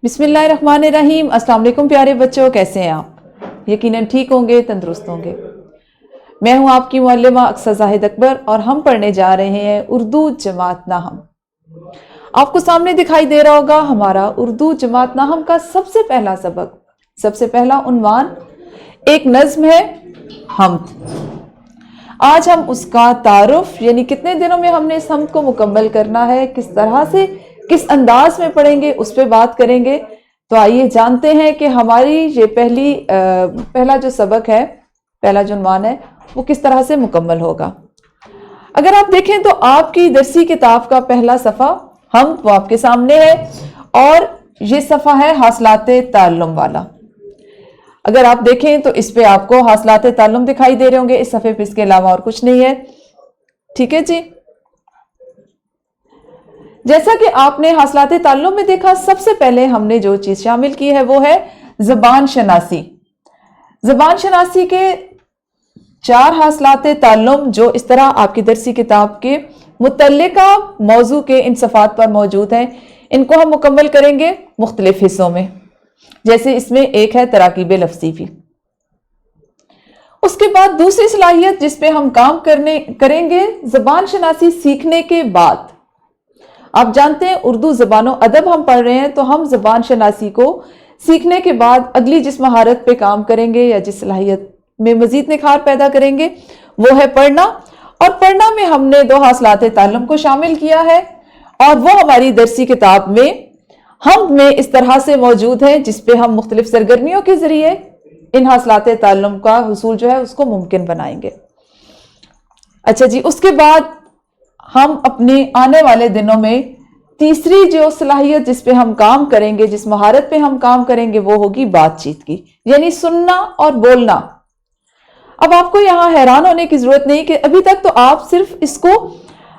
बिस्मिल्लाहिर्रहमानिर्रहीम। अस्सलाम वालेकुम प्यारे बच्चों, कैसे हैं आप? यकीनन ठीक होंगे, तंदुरुस्त होंगे। मैं हूं आपकी मुअल्लिमा अक्सर जाहिद अकबर और हम पढ़ने जा रहे हैं उर्दू जमात नाहम। आपको सामने दिखाई दे रहा होगा हमारा उर्दू जमात नाहम का सबसे पहला सबक, सबसे पहला उन्वान एक नज्म है हम्द। आज हम उसका तारुफ यानी कितने दिनों में हमने इस हम्द को मुकम्मल करना है, किस तरह से, किस अंदाज में पढ़ेंगे, उस पर बात करेंगे। तो आइए जानते हैं कि हमारी ये पहला जो सबक है, पहला जो उन्वान है, वो किस तरह से मुकम्मल होगा। अगर आप देखें तो आपकी दरसी किताब का पहला सफ़ा हम वो आपके सामने है और ये सफ़ा है हासिलाते ताल्लुम वाला। अगर आप देखें तो इस पे आपको हासिलाते ताल्लुम दिखाई दे रहे होंगे, इस सफ़े पे इसके अलावा और कुछ नहीं है। ठीक है जी। जैसा कि आपने हासिलाते ताल्लुम में देखा, सबसे पहले हमने जो चीज शामिल की है वो है ज़बान शनासी। ज़बान शनासी के 4 हासिलाते ताल्लुम जो इस तरह आपकी दरसी किताब के मुतल्लिका मौजू के इन सफ़ात पर मौजूद हैं, इनको हम मुकम्मल करेंगे मुख्तलिफ हिस्सों में। जैसे इसमें एक है तराकीब लफ्ज़ी भी। उसके बाद दूसरी सलाहियत जिस पे हम काम करेंगे ज़बान शनासी सीखने के बाद। आप जानते हैं उर्दू ज़बानो अदब हम पढ़ रहे हैं, तो हम ज़बान शनासी को सीखने के बाद अगली जिस महारत पे काम करेंगे या जिस सलाहियत में मजीद निखार पैदा करेंगे वो है पढ़ना। और पढ़ना में हमने 2 हासिलाते ताल्लुम को शामिल किया है और वो हमारी दरसी किताब में हम में इस तरह से मौजूद है, जिसपे हम मुख्तलिफ सरगर्मियों के जरिए इन हासिलाते ताल्लुम का हुसूल जो है उसको मुमकिन बनाएंगे। अच्छा जी, उसके बाद हम अपने आने वाले दिनों में तीसरी जो सलाहियत जिस पे हम काम करेंगे, जिस महारत पे हम काम करेंगे, वो होगी बातचीत की, यानी सुनना और बोलना। अब आपको यहाँ हैरान होने की जरूरत नहीं कि अभी तक तो आप सिर्फ इसको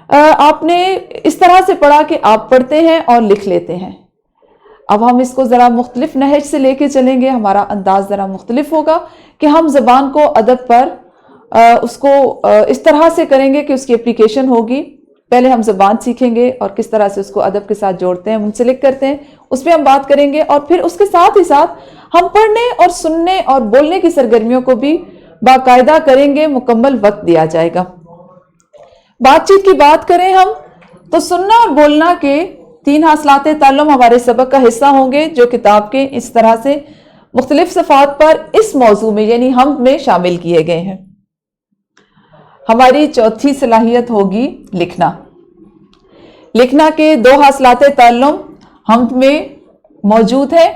आपने इस तरह से पढ़ा कि आप पढ़ते हैं और लिख लेते हैं। अब हम इसको जरा मुख्तलिफ नहज से लेके चलेंगे, हमारा अंदाज जरा मुख्तलिफ होगा कि हम जबान को अदब पर उसको इस तरह से करेंगे कि उसकी एप्लीकेशन होगी। पहले हम ज़बान सीखेंगे और किस तरह से उसको अदब के साथ जोड़ते हैं, मुंसलिक करते हैं, उस पर हम बात करेंगे। और फिर उसके साथ ही साथ हम पढ़ने और सुनने और बोलने की सरगर्मियों को भी बाकायदा करेंगे, मुकम्मल वक्त दिया जाएगा। बातचीत की बात करें हम तो सुनना और बोलना के 3 हासिलाते ताल्लुम हमारे सबक का हिस्सा होंगे, जो किताब के इस तरह से मुख्तलिफ सफ़ात पर इस मौजू में यानी हम में शामिल किए गए हैं। हमारी चौथी सलाहियत होगी लिखना। लिखना के 2 हासिलाते ताल्लुम हम में मौजूद है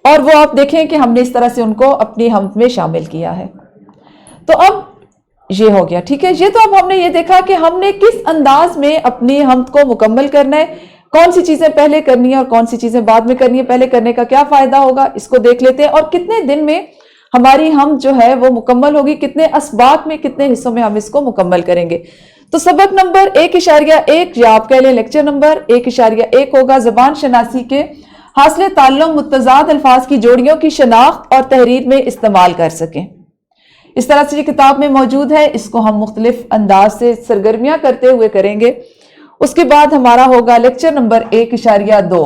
और वो आप देखें कि हमने इस तरह से उनको अपनी हम में शामिल किया है। तो अब ये हो गया, ठीक है। ये तो अब हमने ये देखा कि हमने किस अंदाज में अपनी हम को मुकम्मल करना है, कौन सी चीजें पहले करनी है और कौन सी चीजें बाद में करनी है, पहले करने का क्या फायदा होगा, इसको देख लेते हैं। और कितने दिन में हमारी हम जो है वो मुकम्मल होगी, कितने असबाक में, कितने हिस्सों में हम इसको मुकम्मल करेंगे। तो सबक नंबर 1.1 या आप कह लें लेक्चर नंबर 1.1 होगा ज़बान शनासी के हासिल ताल्लुम मुतज़ाद अल्फाज की जोड़ियों की शनाख्त और तहरीर में इस्तेमाल कर सकें। इस तरह से ये किताब में मौजूद है, इसको हम मुख्तलिफ अंदाज से सरगर्मियां करते हुए करेंगे। उसके बाद हमारा होगा लेक्चर नंबर 1.2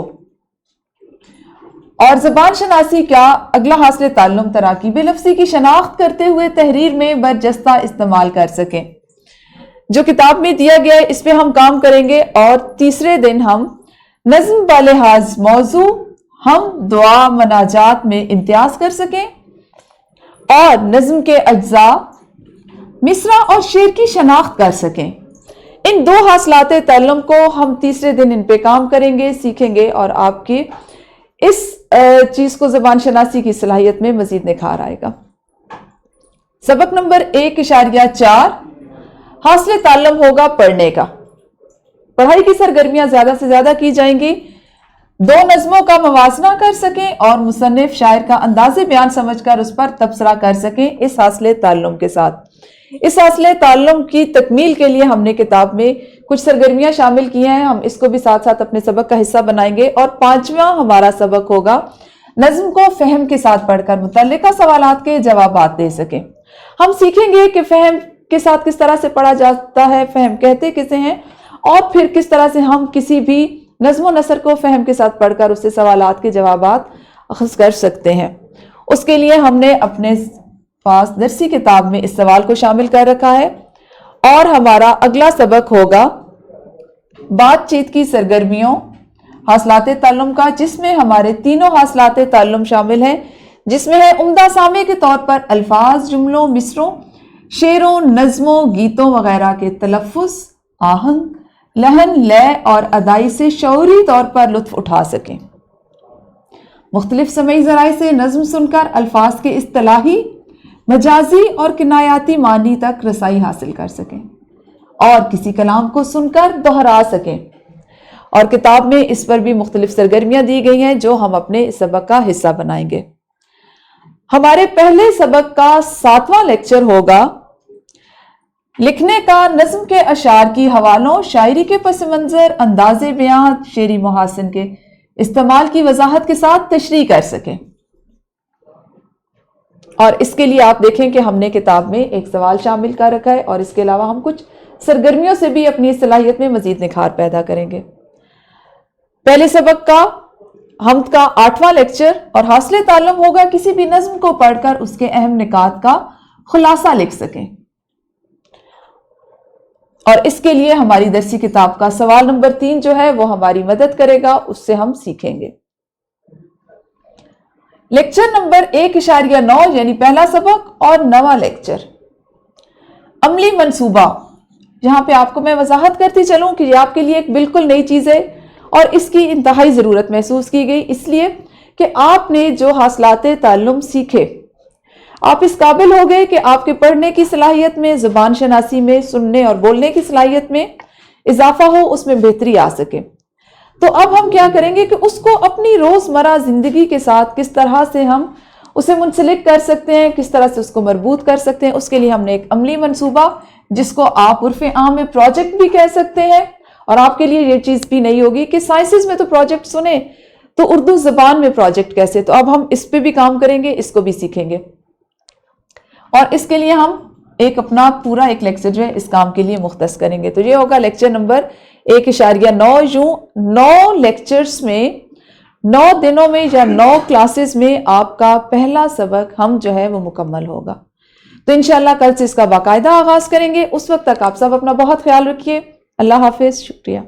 और ज़बान शनासी का अगला हासिल ताल्लुम तराकीब लफ्ज़ी की शनाख्त करते हुए तहरीर में बरजस्ता इस्तेमाल कर सकें। जो किताब में दिया गया है इस पे हम काम करेंगे। और तीसरे दिन हम नज़्म बालिहाज मौजू हम दुआ मनाजात में इम्तियाज कर सकें और नज़्म के अज्जा मिसरा और शेर की शनाख्त कर सकें। इन 2 हासिलाते ताल्लुम को हम तीसरे दिन इन पे काम करेंगे, सीखेंगे और आपकी इस चीज को ज़बान शनासी की सलाहियत में मजीद निखार आएगा। सबक नंबर 1.4 हासिल ताल्लुम होगा पढ़ने का। पढ़ाई की सरगर्मियां ज्यादा से ज्यादा की जाएंगी, 2 नज़्मों का मवाजना कर सकें और मुसन्निफ शायर का अंदाज़े बयान समझकर उस पर तबसरा कर सकें इस हासिल ताल्लुम के साथ। इस हासिल ताल्लुम की तकमील के लिए हमने किताब में कुछ सरगर्मियां शामिल की हैं, हम इसको भी साथ साथ अपने सबक का हिस्सा बनाएंगे। और 5वां हमारा सबक होगा नज़्म को फ़हम के साथ पढ़कर मुतल्लिका सवालात के जवाब दे सकें। हम सीखेंगे कि फ़हम के साथ किस तरह से पढ़ा जाता है, फ़हम कहते किसे हैं और फिर किस तरह से हम किसी भी نظم و نثر کو فہم کے ساتھ پڑھ کر اس سے سوالات کے جوابات اخذ کر سکتے ہیں۔ اس کے لیے ہم نے اپنے پاس درسی کتاب میں اس سوال کو شامل کر رکھا ہے، اور ہمارا اگلا سبق ہوگا بات چیت کی سرگرمیوں حاصلات تعلم کا، جس میں ہمارے تینوں حاصلات تعلم شامل ہیں، جس میں ہے عمدہ سامع کے طور پر الفاظ، جملوں، مصروں، شعروں، نظموں، گیتوں وغیرہ کے تلفظ، آہنگ، لحن، لے اور ادائی سے شعوری طور پر لطف اٹھا سکیں، مختلف سمعی ذرائع سے نظم سن کر الفاظ کے اصطلاحی، مجازی اور کنایاتی معنی تک رسائی حاصل کر سکیں، اور کسی کلام کو سن کر دہرا سکیں۔ اور کتاب میں اس پر بھی مختلف سرگرمیاں دی گئی ہیں جو ہم اپنے اس سبق کا حصہ بنائیں گے۔ ہمارے پہلے سبق کا 7واں لیکچر ہوگا لکھنے کا، نظم کے اشعار کی حوالوں، شاعری کے پس منظر، انداز بیان، شعری محاسن کے استعمال کی وضاحت کے ساتھ تشریح کر سکیں۔ اور اس کے لیے آپ دیکھیں کہ ہم نے کتاب میں ایک سوال شامل کر رکھا ہے، اور اس کے علاوہ ہم کچھ سرگرمیوں سے بھی اپنی صلاحیت میں مزید نکھار پیدا کریں گے۔ پہلے سبق کا حمد کا 8واں لیکچر اور حاصل تعلم ہوگا کسی بھی نظم کو پڑھ کر اس کے اہم نکات کا خلاصہ لکھ سکیں، اور اس کے لیے ہماری درسی کتاب کا سوال نمبر 3 جو ہے وہ ہماری مدد کرے گا، اس سے ہم سیکھیں گے۔ لیکچر نمبر 1.9 یعنی پہلا سبق اور 9واں لیکچر عملی منصوبہ، یہاں پہ آپ کو میں وضاحت کرتی چلوں کہ یہ آپ کے لیے ایک بالکل نئی چیز ہے، اور اس کی انتہائی ضرورت محسوس کی گئی، اس لیے کہ آپ نے جو حاصلات تعلم سیکھے، آپ اس قابل ہو گئے کہ آپ کے پڑھنے کی صلاحیت میں، زبان شناسی میں، سننے اور بولنے کی صلاحیت میں اضافہ ہو، اس میں بہتری آ سکے۔ تو اب ہم کیا کریں گے کہ اس کو اپنی روزمرہ زندگی کے ساتھ کس طرح سے ہم اسے منسلک کر سکتے ہیں، کس طرح سے اس کو مربوط کر سکتے ہیں، اس کے لیے ہم نے ایک عملی منصوبہ، جس کو آپ عرف عام میں پروجیکٹ بھی کہہ سکتے ہیں، اور آپ کے لیے یہ چیز بھی نہیں ہوگی کہ سائنسز میں تو پروجیکٹ سنیں تو اردو زبان میں پروجیکٹ کیسے، تو اب ہم اس پہ بھی کام کریں گے، اس کو بھی سیکھیں گے، اور اس کے لیے ہم اپنا پورا ایک لیکچر جو ہے اس کام کے لیے مختص کریں گے۔ تو یہ ہوگا لیکچر نمبر 1.9۔ یوں 9 لیکچرز میں، 9 دنوں میں یا 9 کلاسز میں آپ کا پہلا سبق ہم جو ہے وہ مکمل ہوگا۔ تو انشاءاللہ کل سے اس کا باقاعدہ آغاز کریں گے۔ اس وقت تک آپ سب اپنا بہت خیال رکھیے۔ اللہ حافظ، شکریہ۔